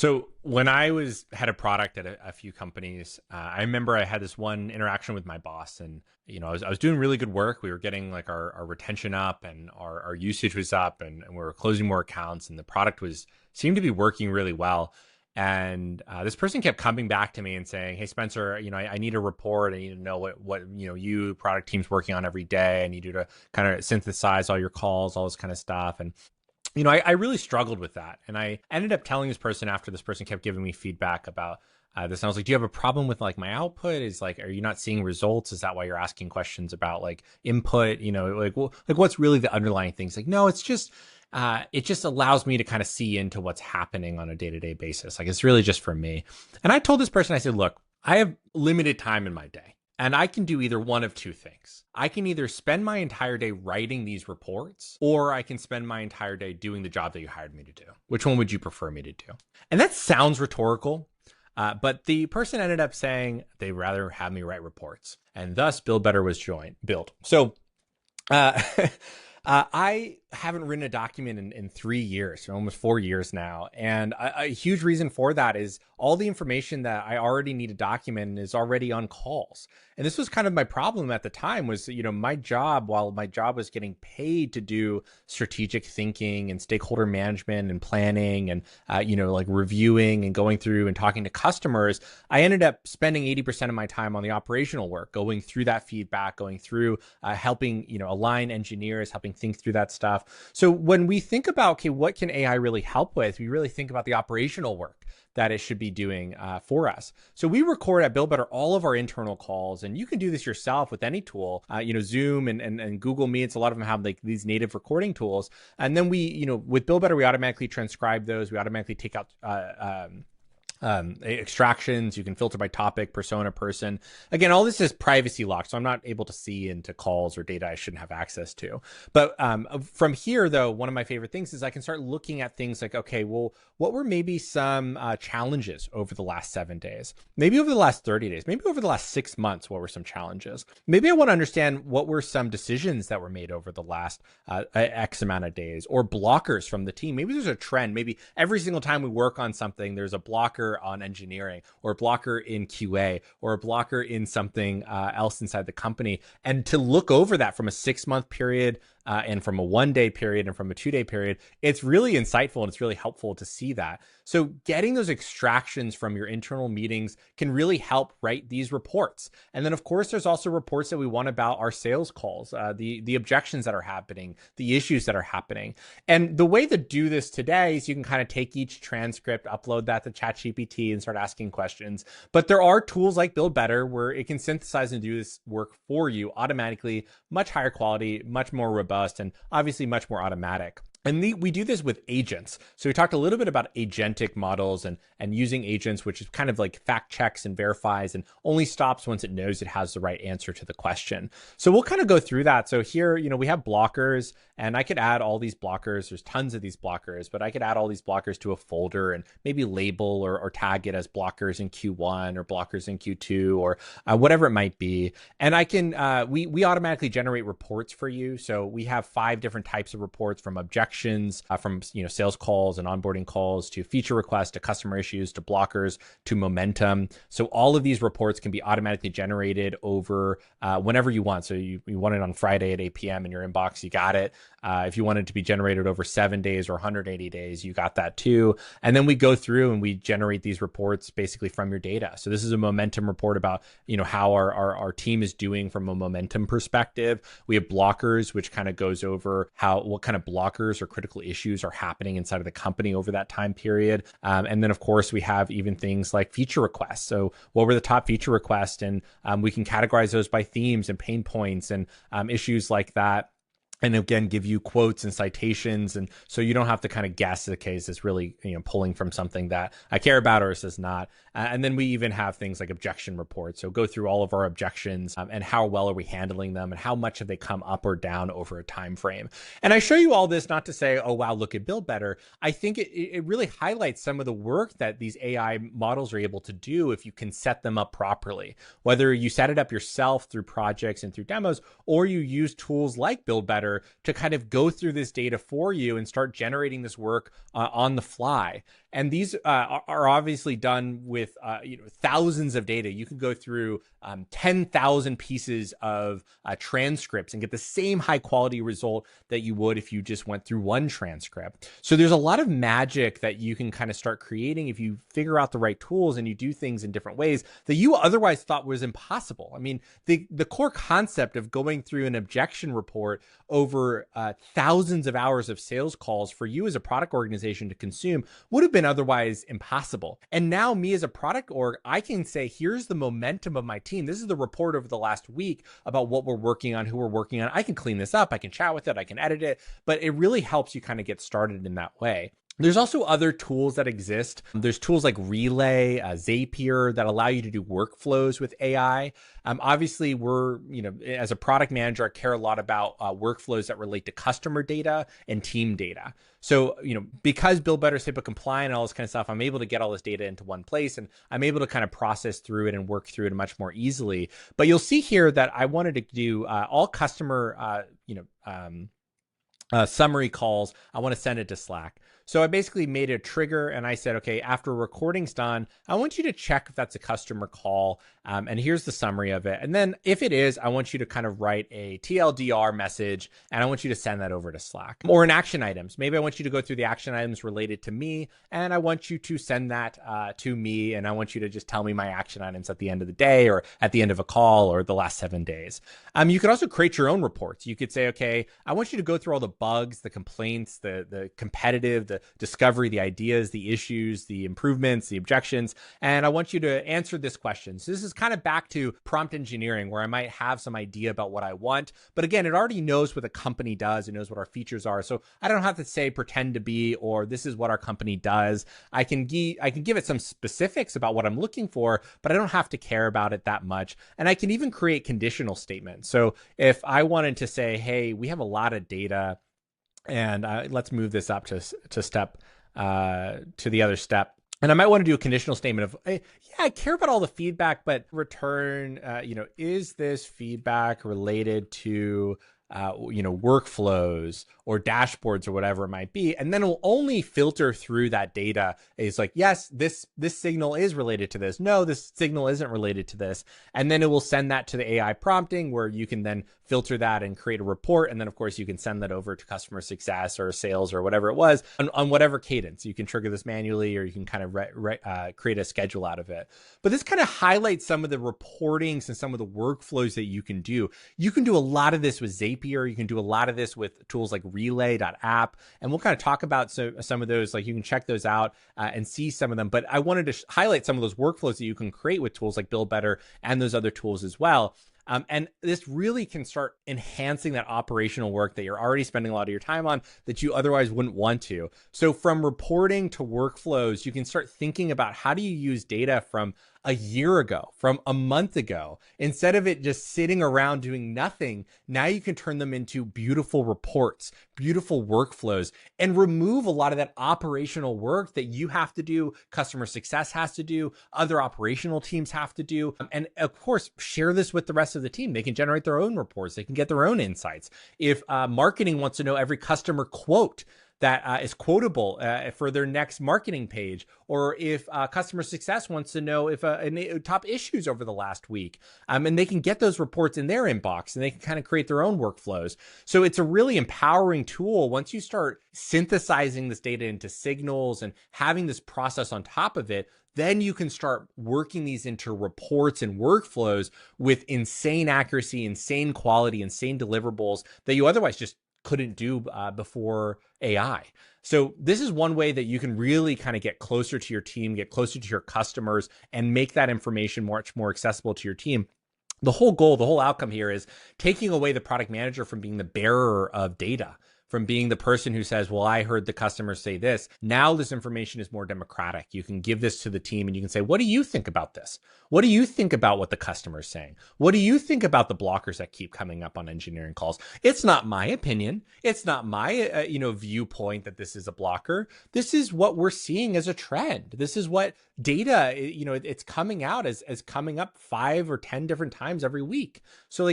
So when I was head of product at a few companies, I remember I had this one interaction with my boss, and I was doing really good work. We were getting like our retention up, and our usage was up, and we were closing more accounts, and the product seemed to be working really well. And this person kept coming back to me and saying, "Hey Spencer, I need a report. I need to know what you product team's working on every day. I need you to kind of synthesize all your calls, all this kind of stuff." And I really struggled with that. And I ended up telling this person after this person kept giving me feedback about this. And I was like, "Do you have a problem with like my output? Are you not seeing results? Is that why you're asking questions about like input? What's really the underlying things?" Like, no, it's just, it just allows me to kind of see into what's happening on a day-to-day basis. Like, it's really just for me. And I told this person, I said, "Look, I have limited time in my day. And I can do either one of two things. I can either spend my entire day writing these reports, or I can spend my entire day doing the job that you hired me to do. Which one would you prefer me to do?" And that sounds rhetorical, but the person ended up saying they'd rather have me write reports. And thus, Build Better was built. So I haven't written a document in 3 years, almost 4 years now. And a huge reason for that is all the information that I already need to document is already on calls. And this was kind of my problem at the time was, my job, while my job was getting paid to do strategic thinking and stakeholder management and planning and, like reviewing and going through and talking to customers, I ended up spending 80% of my time on the operational work, going through that feedback, going through helping, align engineers, helping think through that stuff. So when we think about, okay, what can AI really help with? We really think about the operational work that it should be doing for us. So we record at Build Better all of our internal calls, and you can do this yourself with any tool. Zoom and Google Meets, a lot of them have like these native recording tools. And then we, with Build Better, we automatically transcribe those. We automatically take out extractions. You can filter by topic, persona, person. Again, all this is privacy locked, so I'm not able to see into calls or data I shouldn't have access to. But from here, though, one of my favorite things is I can start looking at things like, okay, well, what were maybe some challenges over the last 7 days? Maybe over the last 30 days? Maybe over the last 6 months, what were some challenges? Maybe I want to understand what were some decisions that were made over the last X amount of days, or blockers from the team. Maybe there's a trend. Maybe every single time we work on something, there's a blocker on engineering, or a blocker in QA, or a blocker in something else inside the company. And to look over that from a 6-month period, and from a 1-day period, and from a 2-day period, it's really insightful and it's really helpful to see that. So getting those extractions from your internal meetings can really help write these reports. And then of course, there's also reports that we want about our sales calls, the objections that are happening, the issues that are happening. And the way to do this today is you can kind of take each transcript, upload that to ChatGPT and start asking questions. But there are tools like Build Better where it can synthesize and do this work for you automatically, much higher quality, much more robust, and obviously much more automatic. And we do this with agents. So we talked a little bit about agentic models and using agents, which is kind of like fact checks and verifies and only stops once it knows it has the right answer to the question. So we'll kind of go through that. So here, we have blockers, and I could add all these blockers. There's tons of these blockers, but I could add all these blockers to a folder and maybe label or tag it as blockers in Q1 or blockers in Q2 or whatever it might be. And I can, we automatically generate reports for you. So we have 5 different types of reports, from objections, from sales calls and onboarding calls, to feature requests, to customer issues, to blockers, to momentum. So all of these reports can be automatically generated over whenever you want. So you want it on Friday at 8 p.m. in your inbox, you got it. If you want it to be generated over 7 days or 180 days, you got that too. And then we go through and we generate these reports basically from your data. So this is a momentum report about how our team is doing from a momentum perspective. We have blockers, which kind of goes over what kind of blockers or critical issues are happening inside of the company over that time period. And then of course we have even things like feature requests. So what were the top feature requests? And we can categorize those by themes and pain points and issues like that. And again, give you quotes and citations. And so you don't have to kind of guess the case. It's really, pulling from something that I care about or says not. And then we even have things like objection reports. So go through all of our objections and how well are we handling them and how much have they come up or down over a time frame. And I show you all this not to say, oh, wow, look at Build Better. I think it really highlights some of the work that these AI models are able to do if you can set them up properly. Whether you set it up yourself through projects and through demos, or you use tools like Build Better to kind of go through this data for you and start generating this work on the fly. And these are obviously done with thousands of data. You can go through 10,000 pieces of transcripts and get the same high quality result that you would if you just went through one transcript. So there's a lot of magic that you can kind of start creating if you figure out the right tools and you do things in different ways that you otherwise thought was impossible. I mean, the core concept of going through an objection report over thousands of hours of sales calls for you as a product organization to consume would have been otherwise impossible. And now me as a product org, I can say, here's the momentum of my team. This is the report over the last week about what we're working on, who we're working on. I can clean this up. I can chat with it. I can edit it, but it really helps you kind of get started in that way. There's also other tools that exist. There's tools like Relay, Zapier that allow you to do workflows with AI. Obviously, we're, as a product manager, I care a lot about workflows that relate to customer data and team data. So, because Build Better, HIPAA compliant and all this kind of stuff, I'm able to get all this data into one place and I'm able to kind of process through it and work through it much more easily. But you'll see here that I wanted to do all customer, summary calls. I want to send it to Slack. So I basically made a trigger and I said, okay, after recording's done, I want you to check if that's a customer call. And here's the summary of it. And then if it is, I want you to kind of write a TLDR message and I want you to send that over to Slack. Or in action items. Maybe I want you to go through the action items related to me and I want you to send that to me and I want you to just tell me my action items at the end of the day or at the end of a call or the last 7 days. You could also create your own reports. You could say, okay, I want you to go through all the bugs, the complaints, the competitive, the discovery, the ideas, the issues, the improvements, the objections, and I want you to answer this question. So this is kind of back to prompt engineering where I might have some idea about what I want, but again, it already knows what the company does. It knows what our features are. So I don't have to say pretend to be, or this is what our company does. I can give it some specifics about what I'm looking for, but I don't have to care about it that much. And I can even create conditional statements. So if I wanted to say, hey, we have a lot of data, and let's move this up to the other step. And I might want to do a conditional statement of, hey, yeah, I care about all the feedback, but return, is this feedback related to workflows or dashboards or whatever it might be. And then it'll only filter through that data. It's like, yes, this signal is related to this. No, this signal isn't related to this. And then it will send that to the AI prompting where you can then filter that and create a report. And then of course you can send that over to customer success or sales or whatever it was on whatever cadence. You can trigger this manually or you can kind of create a schedule out of it. But this kind of highlights some of the reportings and some of the workflows that you can do. You can do a lot of this with Zapier. You can do a lot of this with tools like relay.app. And we'll kind of talk about some of those, like you can check those out and see some of them. But I wanted to highlight some of those workflows that you can create with tools like Build Better and those other tools as well. And this really can start enhancing that operational work that you're already spending a lot of your time on that you otherwise wouldn't want to. So from reporting to workflows, you can start thinking about how do you use data from a year ago, from a month ago. Instead of it just sitting around doing nothing, now you can turn them into beautiful reports, beautiful workflows, and remove a lot of that operational work that you have to do, customer success has to do, other operational teams have to do. And of course, share this with the rest of the team. They can generate their own reports. They can get their own insights. If marketing wants to know every customer quote that is quotable for their next marketing page, or if customer success wants to know if top issues over the last week, and they can get those reports in their inbox and they can kind of create their own workflows. So it's a really empowering tool once you start synthesizing this data into signals and having this process on top of it. Then you can start working these into reports and workflows with insane accuracy, insane quality, insane deliverables that you otherwise just couldn't do before AI. So this is one way that you can really kind of get closer to your team, get closer to your customers, and make that information much more accessible to your team. The whole goal, the whole outcome here is taking away the product manager from being the bearer of data, from being the person who says, well, I heard the customer say this. Now this information is more democratic. You can give this to the team and you can say, what do you think about this? What do you think about what the customer is saying? What do you think about the blockers that keep coming up on engineering calls? It's not my opinion. It's not my viewpoint that this is a blocker. This is what we're seeing as a trend. This is what data, it's coming out as coming up 5 or 10 different times every week. So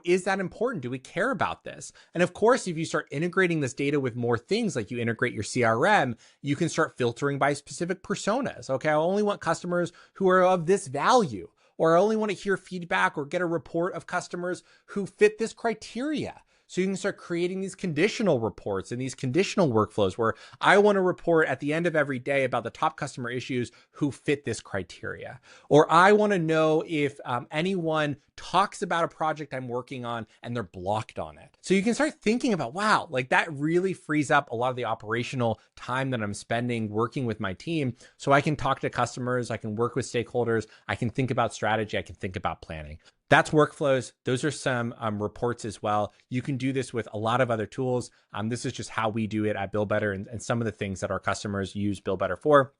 is that important? Do we care about this? And of course, if you start integrating integrating this data with more things, like you integrate your CRM, you can start filtering by specific personas. Okay, I only want customers who are of this value, or I only want to hear feedback or get a report of customers who fit this criteria. So you can start creating these conditional reports and these conditional workflows where I want to report at the end of every day about the top customer issues who fit this criteria. Or I want to know if anyone talks about a project I'm working on and they're blocked on it. So you can start thinking about, wow, like that really frees up a lot of the operational time that I'm spending working with my team. So I can talk to customers, I can work with stakeholders, I can think about strategy, I can think about planning. That's workflows. Those are some reports as well. You can do this with a lot of other tools. This is just how we do it at Build Better, and some of the things that our customers use Build Better for.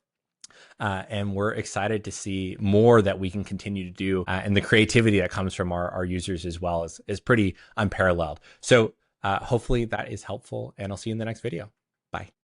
And we're excited to see more that we can continue to do. And the creativity that comes from our users as well is pretty unparalleled. So hopefully that is helpful, and I'll see you in the next video. Bye.